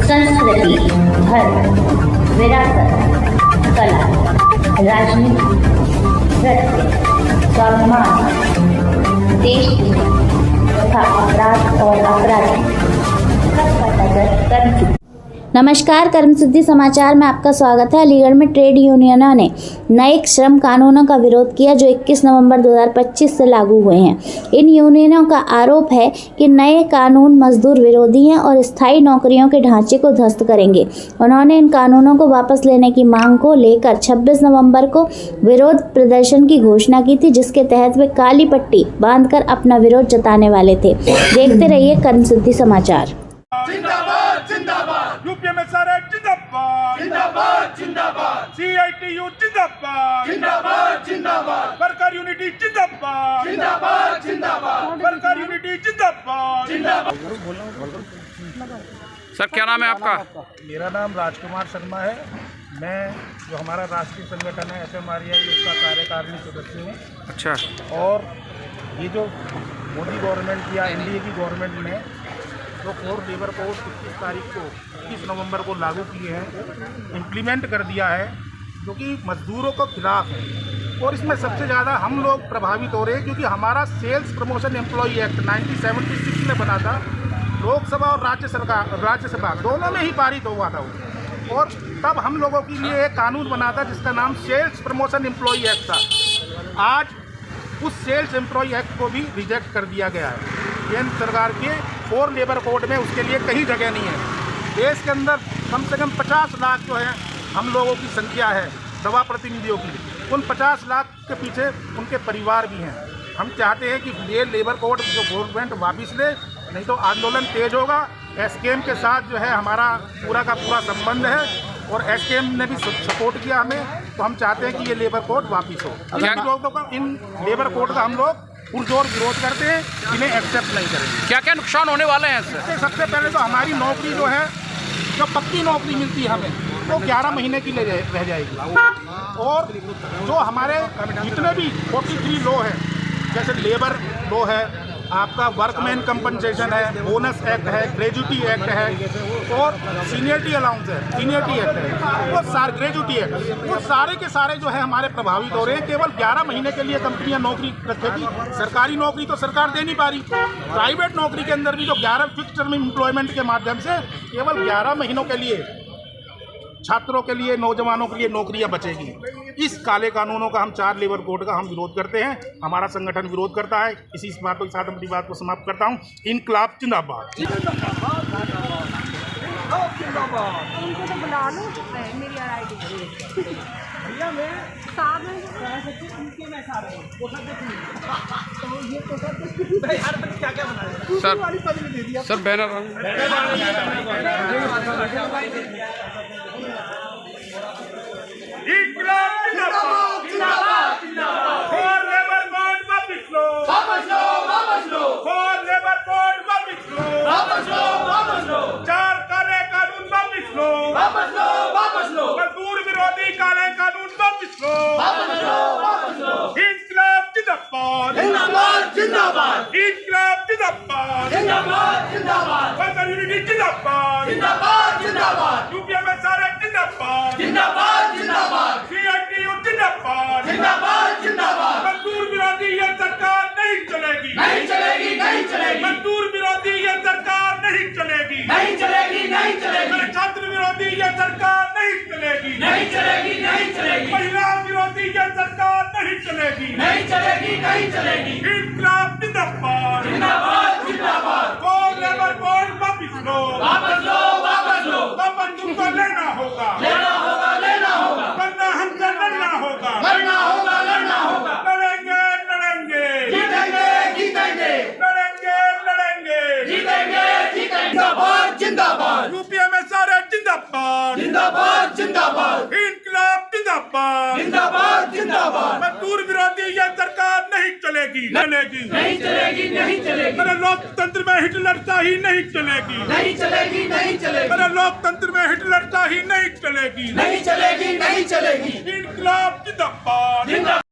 संस्कृति, धर्म, विरासत, कला, राजनीति, नृत्य, स्वाभिमान, देश तथा अपराध और अपराधी सबका नजर कर्म। नमस्कार, कर्मसिद्धि समाचार में आपका स्वागत है। अलीगढ़ में ट्रेड यूनियनों ने नए श्रम कानूनों का विरोध किया जो 21 नवंबर 2025 से लागू हुए हैं। इन यूनियनों का आरोप है कि नए कानून मजदूर विरोधी हैं और स्थायी नौकरियों के ढांचे को ध्वस्त करेंगे। उन्होंने इन कानूनों को वापस लेने की मांग को लेकर 26 नवंबर को विरोध प्रदर्शन की घोषणा की थी, जिसके तहत वे काली पट्टी बांधकर अपना विरोध जताने वाले थे। देखते रहिए कर्मसिद्धि समाचार। जिंदाबाद जिंदाबाद यूपीएमएसआरए जिंदाबाद जिंदाबाद जिंदाबाद सीआईटीयू जिंदाबाद जिंदाबाद जिंदाबाद वर्कर यूनिटी जिंदाबाद जिंदाबाद जिंदाबाद वर्कर यूनिटी जिंदाबाद जिंदाबाद। सर क्या नाम है आपका? मेरा नाम राजकुमार शर्मा है। मैं जो हमारा राष्ट्रीय संगठन है एफएमआरआई उसका कार्यकारिणी सदस्य हूँ। अच्छा। और ये जो मोदी गवर्नमेंट या एनडीए की गवर्नमेंट ने जो 4 लेबर कोड 21 तारीख को 21 नवंबर को लागू किए हैं, इम्प्लीमेंट कर दिया है, जो कि मजदूरों को खिलाफ है। और इसमें सबसे ज़्यादा हम लोग प्रभावित हो रहे हैं, क्योंकि हमारा सेल्स प्रमोशन एम्प्लॉई एक्ट 1976 में बना था। लोकसभा और राज्यसभा दोनों में ही पारित हुआ था वो। और तब हम लोगों के लिए एक कानून बना था जिसका नाम सेल्स प्रमोशन एम्प्लॉई एक्ट था। आज उस सेल्स एम्प्लॉई एक्ट को भी रिजेक्ट कर दिया गया है। केंद्र सरकार के 4 लेबर कोड में उसके लिए कहीं जगह नहीं है। देश के अंदर कम से कम 50 लाख जो है हम लोगों की संख्या है दवा प्रतिनिधियों की। उन 50 लाख के पीछे उनके परिवार भी हैं। हम चाहते हैं कि ये लेबर कोड जो गवर्नमेंट वापस ले, नहीं तो आंदोलन तेज होगा। एसकेएम के साथ जो है हमारा पूरा का पूरा संबंध है और एसकेएम ने भी सपोर्ट किया हमें। तो हम चाहते हैं कि ये लेबर कोड वापस हो। इन लेबर कोड का हम लोग पुरजोर विरोध करते हैं, इन्हें एक्सेप्ट नहीं करेंगे। क्या क्या नुकसान होने वाले हैं इससे? सबसे पहले तो हमारी नौकरी जो है, जो पक्की नौकरी मिलती है हमें, वो 11 महीने की रह जाएगी। और जो हमारे जितने भी 43 लॉ है, जैसे लेबर लॉ है, आपका वर्कमैन कंपनसेशन है, बोनस एक्ट है, ग्रेजुटी एक्ट है और सीनियरिटी अलाउंस है, सीनियरिटी एक्ट है, वो सारे ग्रेजुटी एक्ट, वो सारे के सारे जो है हमारे प्रभावित हो रहे हैं। केवल 11 महीने के लिए कंपनियां नौकरी रखेगी। सरकारी नौकरी तो सरकार दे नहीं पा रही। प्राइवेट नौकरी के अंदर भी जो 11 फिक्स टर्म एम्प्लॉयमेंट के माध्यम से केवल 11 महीनों के लिए छात्रों के लिए, नौजवानों के लिए नौकरियां बचेगी। इस काले कानूनों का हम 4 लेबर कोड का हम विरोध करते हैं। हमारा संगठन विरोध करता है। इसी बातों के साथ अपनी बात को समाप्त करता हूं। इनकलाब जिंदाबाद। उनको तो बुला लो, मेरी आईडी भैया मैं साहब उनके में सारे तो ये तो यार क्या क्या बना रहे सर बैनर इनकलाब जिंदाबाद जिंदाबाद जिंदाबाद। 4 लेबर कोड वापस लो, वापस लो, वापस लो। 4 लेबर कोड वापस लो, वापस लो, वापस लो। 4 काले कानून वापस लो, वापस लो, वापस लो। मजदूर विरोधी काले कानून वापस लो, वापस लो, वापस लो। इनकलाब जिंदाबाद जिंदाबाद जिंदाबाद। इनकलाब जिंदाबाद जिंदाबाद जिंदाबाद। वर्कर यूनिटी जिंदाबाद जिंदाबाद जिंदाबाद। यूपीएमएसआरए जिंदाबाद जिंदाबाद जिंदाबाद। सीआईटीयू जिंदाबाद जिंदाबाद जिंदाबाद। मजदूर विरोधी ये सरकार नहीं चलेगी, नहीं चलेगी, नहीं चलेगी। मजदूर विरोधी ये सरकार नहीं चलेगी, नहीं चलेगी, नहीं चलेगी। छात्र विरोधी ये सरकार नहीं चलेगी, नहीं चलेगी, नहीं चलेगी। महिला विरोधी ये सरकार नहीं चलेगी, नहीं चलेगी, नहीं चलेगी। इनकलाब जिंदाबाद जिंदाबाद जिंदाबाद। 4 लेबर कोड वापस लो, वापस लो, वापस लो। वापस तुमको लेना होगा, लेना होगा, लेना होगा। वरना हमसे लड़ना होगा, लड़ना होगा, लड़ना होगा। लड़ेंगे, लड़ेंगे, जीतेंगे, जीतेंगे। लड़ेंगे, लड़ेंगे, जीतेंगे, जीतेंगे। जिंदाबाद जिंदाबाद। यूपीएमएसआरए जिंदाबाद जिंदाबाद जिंदाबाद। इनकलाब जिंदाबाद जिंदाबाद जिंदाबाद। मजदूर विरोधी ये सरकार नहीं चलेगी, चलेगी, नहीं चलेगी, नहीं चलेगी। मेरे लोकतंत्र में हिटलरशाही नहीं चलेगी, नहीं चलेगी, नहीं चलेगी। मेरे लोकतंत्र में हिटलरशाही नहीं चलेगी, नहीं चलेगी, नहीं चलेगी। इनकलाब जिंदाबाद जिंदाबाद।